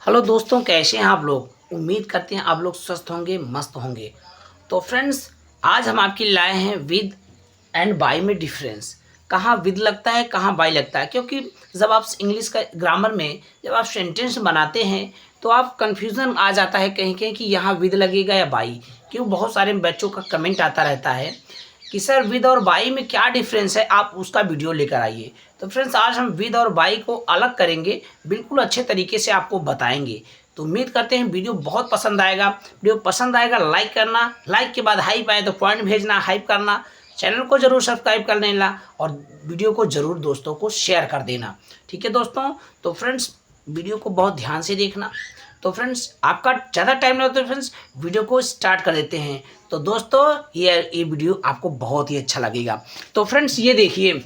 Hello दोस्तों, कैसे हैं आप लोग। उम्मीद करते हैं आप लोग स्वस्थ होंगे, मस्त होंगे। तो फ्रेंड्स, आज हम आपके लिए लाए हैं विद एंड बाय में डिफरेंस। कहाँ विद लगता है, कहाँ बाय लगता है, क्योंकि जब आप इंग्लिश का ग्रामर में जब आप सेंटेंस बनाते हैं तो आप कंफ्यूजन आ जाता है कहीं कहीं कि यहाँ विद लगेगा या बाई। क्यों, बहुत सारे बच्चों का कमेंट आता रहता है कि सर विद और बाई में क्या डिफरेंस है, आप उसका वीडियो लेकर आइए। तो फ्रेंड्स, आज हम विद और बाई को अलग करेंगे, बिल्कुल अच्छे तरीके से आपको बताएंगे। तो उम्मीद करते हैं वीडियो बहुत पसंद आएगा। वीडियो पसंद आएगा लाइक करना, लाइक के बाद हाइप आए तो पॉइंट भेजना, हाइप करना। चैनल को जरूर सब्सक्राइब कर लेना और वीडियो को जरूर दोस्तों को शेयर कर देना। ठीक है दोस्तों। तो फ्रेंड्स, वीडियो को बहुत ध्यान से देखना। तो फ्रेंड्स, आपका ज़्यादा टाइम नहीं होता तो फ्रेंड्स वीडियो को स्टार्ट कर देते हैं। तो दोस्तों, ये वीडियो आपको बहुत ही अच्छा लगेगा। तो फ्रेंड्स, ये देखिए,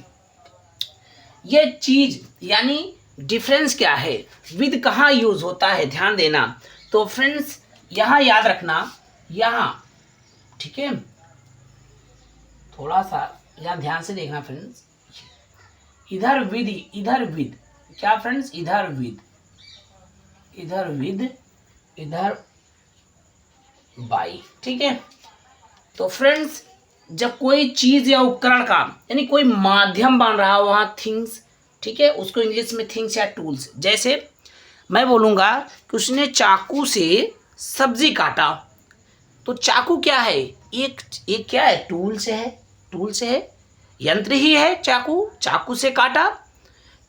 ये चीज़ यानी डिफरेंस क्या है, विद कहाँ यूज़ होता है, ध्यान देना। तो फ्रेंड्स, यहाँ याद रखना, यहाँ, ठीक है, थोड़ा सा यहाँ ध्यान से देखना फ्रेंड्स। इधर विद, इधर विद, क्या फ्रेंड्स, इधर विद, इधर विद, इधर बाई। ठीक है। तो फ्रेंड्स, जब कोई चीज या उपकरण का यानी कोई माध्यम बन रहा हो, वहाँ थिंग्स, ठीक है, उसको इंग्लिश में थिंग्स या टूल्स। जैसे मैं बोलूँगा कि उसने चाकू से सब्जी काटा, तो चाकू क्या है, एक क्या है, टूल से है, टूल से है, यंत्र ही है चाकू, चाकू से काटा।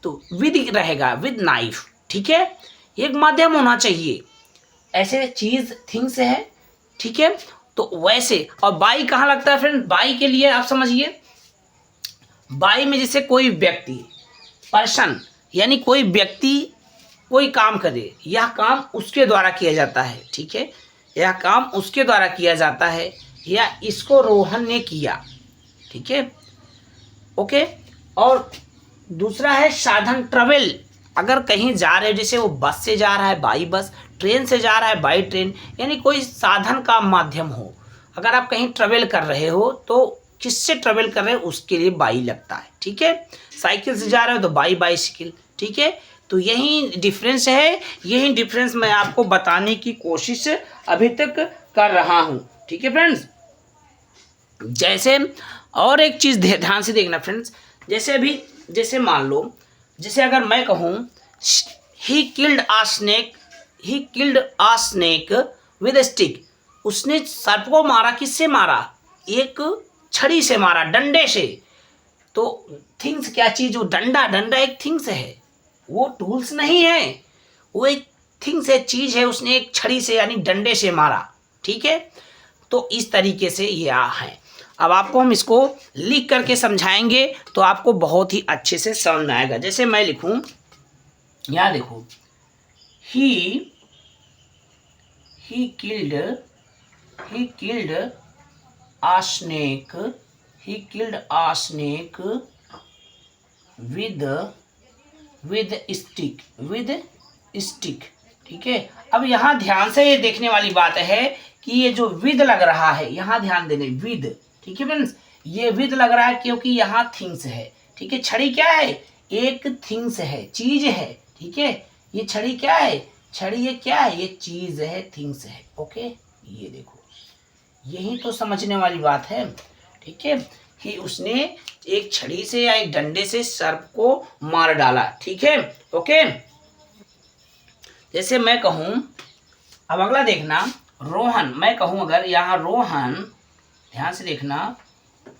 तो विद रहेगा, विद नाइफ। ठीक है, एक माध्यम होना चाहिए, ऐसे चीज थिंग्स है। ठीक है। तो वैसे, और बाई कहाँ लगता है फ्रेंड, बाई के लिए आप समझिए, बाई में जैसे कोई व्यक्ति, पर्सन, यानी कोई व्यक्ति कोई काम करे, यह काम उसके द्वारा किया जाता है। ठीक है, यह काम उसके द्वारा किया जाता है, या इसको रोहन ने किया। ठीक है, ओके। और दूसरा है साधन, ट्रेवल। अगर कहीं जा रहे हो, जैसे वो बस से जा रहा है बाई बस, ट्रेन से जा रहा है बाई ट्रेन, यानी कोई साधन का माध्यम हो। अगर आप कहीं ट्रेवल कर रहे हो तो किससे ट्रेवल कर रहे हो उसके लिए बाई लगता है। ठीक है, साइकिल से जा रहे हो तो बाई बाइसिकल। ठीक है। तो यही डिफरेंस है, यही डिफरेंस मैं आपको बताने की कोशिश अभी तक कर रहा हूँ। ठीक है फ्रेंड्स। जैसे और एक चीज़ ध्यान से देखना फ्रेंड्स, जैसे अभी, जैसे मान लो, जैसे अगर मैं कहूँ he killed a snake, he killed a snake with a stick, उसने सर्प को मारा, किससे मारा, एक छड़ी से मारा, डंडे से। तो थिंग्स क्या चीज़, वो डंडा, डंडा एक थिंग्स है, वो टूल्स नहीं है, वो एक थिंग्स है, चीज़ है, उसने एक छड़ी से यानी डंडे से मारा। ठीक है। तो इस तरीके से ये है। अब आपको हम इसको लिख करके समझाएंगे तो आपको बहुत ही अच्छे से समझ में आएगा। जैसे मैं लिखूं, यहाँ देखो, he killed a snake, he killed a snake with stick, with stick. ठीक है। अब यहाँ ध्यान से ये देखने वाली बात है कि ये जो विद लग रहा है, यहाँ ध्यान देने, विद। ठीक है फ्रेंड्स, ये विद लग रहा है क्योंकि यहाँ थिंग्स है। ठीक है, छड़ी क्या है, एक थिंग्स है, चीज है। ठीक है, ये छड़ी क्या है, छड़ी ये क्या है, ये चीज है, थिंग्स है। ओके, ये देखो, यही तो समझने वाली बात है। ठीक है, कि उसने एक छड़ी से या एक डंडे से सर्प को मार डाला। ठीक है, ओके। जैसे मैं कहूं, अब अगला देखना, रोहन, मैं कहूं अगर यहाँ रोहन, ध्यान से देखना,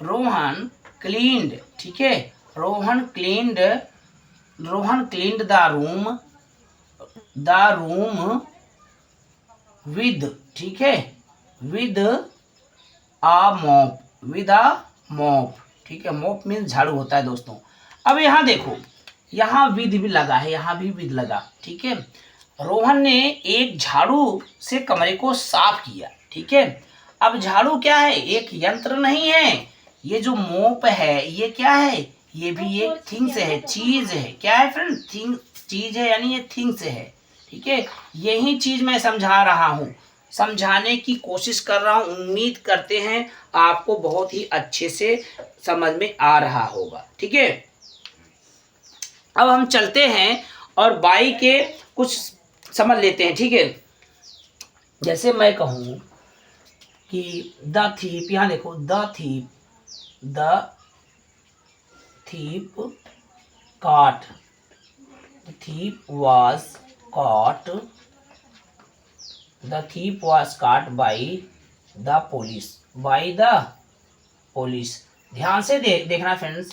रोहन क्लीन्ड, ठीक है, Rohan cleaned the room with, ठीक है, with a mop, with a mop. ठीक है, मॉप मीन्स झाड़ू होता है दोस्तों। अब यहाँ देखो, यहाँ विद भी लगा है, यहाँ भी विद लगा। ठीक है, रोहन ने एक झाड़ू से कमरे को साफ किया। ठीक है, अब झाड़ू क्या है, एक यंत्र नहीं है, ये जो मोप है ये क्या है, ये भी एक थिंग्स है, चीज है। क्या है फ्रेंड, थिंग, चीज है, यानी ये थिंग्स है। ठीक है, यही चीज मैं समझा रहा हूँ, समझाने की कोशिश कर रहा हूँ। उम्मीद करते हैं आपको बहुत ही अच्छे से समझ में आ रहा होगा। ठीक है, अब हम चलते हैं और बाई के कुछ समझ लेते हैं, ठीक है। जैसे मैं कहूँ कि द थीप, यहाँ देखो the thief caught, the thief was caught by the police। ध्यान से देखना फ्रेंड्स,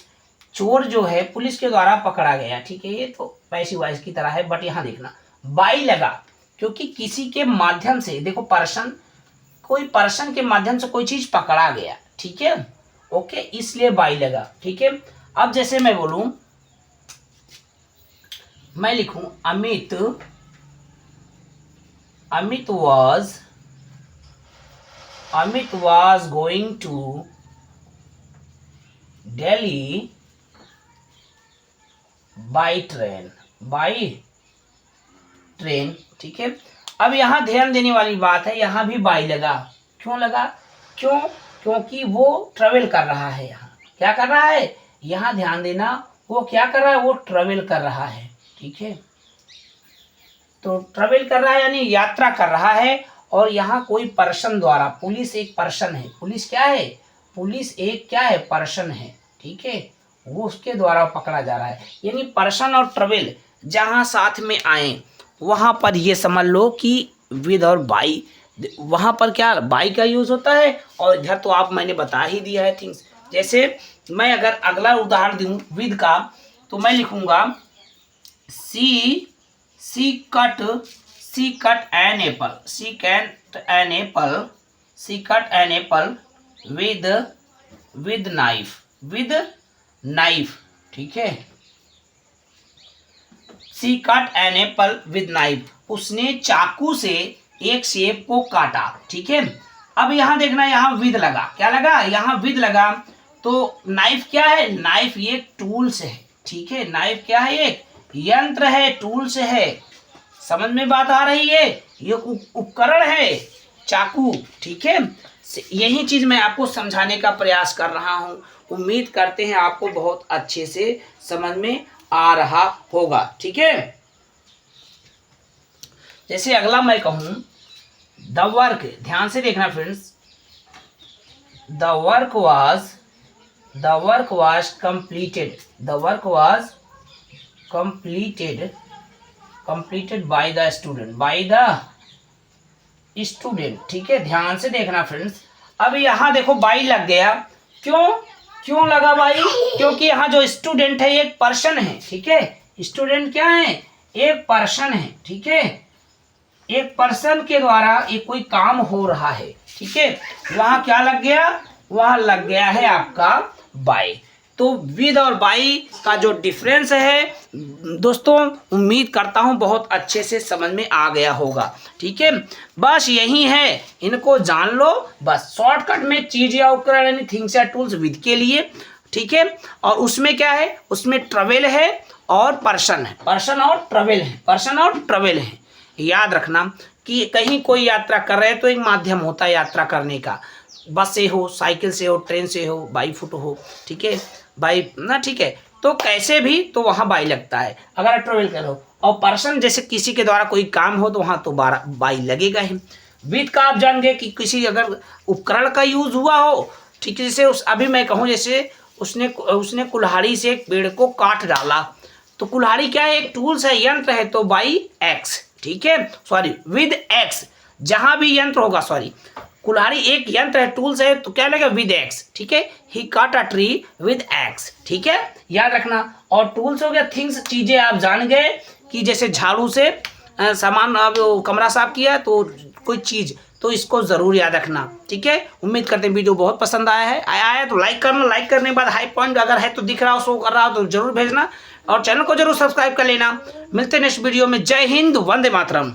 चोर जो है पुलिस के द्वारा पकड़ा गया, ठीक है। ये तो पैसिव वॉइस की तरह है, बट यहाँ देखना बाई लगा, क्योंकि किसी के माध्यम से, देखो पर्सन, कोई पर्सन के माध्यम से कोई चीज पकड़ा गया, ठीक है, ओके, इसलिए बाई लगा, ठीक है। अब जैसे मैं बोलूं, मैं लिखूं Amit was going to Delhi by train, ठीक है। अब यहाँ ध्यान देने वाली बात है, यहाँ भी बाई लगा, क्यों लगा, क्योंकि वो ट्रेवल कर रहा है। यहाँ क्या कर रहा है, यहाँ ध्यान देना, वो क्या कर रहा है, वो ट्रेवल कर रहा है, ठीक है। तो ट्रेवल कर रहा है यानी यात्रा कर रहा है, और यहाँ कोई पर्सन द्वारा, पुलिस एक पर्सन है, पुलिस क्या है, पुलिस एक क्या है, पर्सन है, ठीक है, वो उसके द्वारा पकड़ा जा रहा है। यानी पर्सन और ट्रेवल जहाँ साथ में आए, वहाँ पर ये समझ लो कि विद और बाई, वहाँ पर क्या बाई का यूज होता है, और इधर तो आप मैंने बता ही दिया है थिंग्स। जैसे मैं अगर अगला उदाहरण दूं विद का, तो मैं लिखूंगा she cut an apple with knife, ठीक है। She cut an apple with knife, उसने चाकू से एक सेब को काटा, ठीक है। अब यहाँ देखना, यहाँ विद लगा, क्या लगा, यहाँ विद लगा, तो नाइफ क्या है, नाइफ ये टूल्स है, ठीक है। नाइफ क्या है, एक यंत्र है, टूल्स है, समझ में बात आ रही है, ये उपकरण है, चाकू, ठीक है। यही चीज मैं आपको समझाने का प्रयास कर रहा हूँ। उम्मीद करते हैं आपको बहुत अच्छे से समझ में आ रहा होगा, ठीक है। जैसे अगला मैं कहूं द वर्क, ध्यान से देखना friends, the work was completed by the student, ठीक है। ध्यान से देखना फ्रेंड्स, अब यहाँ देखो बाई लग गया, क्यों लगा बाई, क्योंकि यहाँ जो स्टूडेंट है एक पर्सन है, ठीक है। स्टूडेंट क्या है, एक पर्सन है, ठीक है। एक पर्सन के द्वारा एक कोई काम हो रहा है, ठीक है। वहां क्या लग गया, वहां लग गया है आपका बाई। तो विद और बाई का जो डिफरेंस है दोस्तों, उम्मीद करता हूं बहुत अच्छे से समझ में आ गया होगा, ठीक है। बस यही है, इनको जान लो बस, शॉर्टकट में चीज या उपकरण यानी थिंग्स या टूल्स विद के लिए, ठीक है। और उसमें क्या है, उसमें ट्रेवल है और पर्सन है, पर्सन और ट्रेवल है। याद रखना कि कहीं कोई यात्रा कर रहे हैं तो एक माध्यम होता है यात्रा करने का, बस से हो, साइकिल से हो, ट्रेन से हो, बाई फुट हो, ठीक है, बाई ना, ठीक है। तो कैसे भी तो वहाँ बाई लगता है अगर ट्रेवल करो, और पर्सन जैसे किसी के द्वारा कोई काम हो तो वहाँ तो बाई लगेगा ही। विद का आप जान गए कि किसी अगर उपकरण का यूज हुआ हो, ठीक है। जैसे अभी मैं कहूँ, जैसे उसने कुल्हाड़ी से एक पेड़ को काट डाला, तो कुल्हाड़ी क्या है, एक टूल्स है, यंत्र है, तो बाई एक्स, ठीक है, सॉरी विद एक्स, जहां भी यंत्र होगा, सॉरी कुल्हाड़ी एक यंत्र है, टूल्स है, तो क्या लगेगा, विद एक्स, ठीक है। He cut a tree with axe, ठीक है, याद रखना। और टूल्स हो गया थिंग्स, चीजें आप जान गए कि जैसे झाड़ू से सामान, अब कमरा साफ किया तो कोई चीज, तो इसको जरूर याद रखना, ठीक है। उम्मीद करते हैं वीडियो बहुत पसंद आया है तो लाइक करना, लाइक करने के बाद हाई पॉइंट अगर है तो दिख रहा हो, शो कर रहा हो तो जरूर भेजना, और चैनल को जरूर सब्सक्राइब कर लेना। मिलते हैं नेक्स्ट वीडियो में। जय हिंद, वंदे मातरम।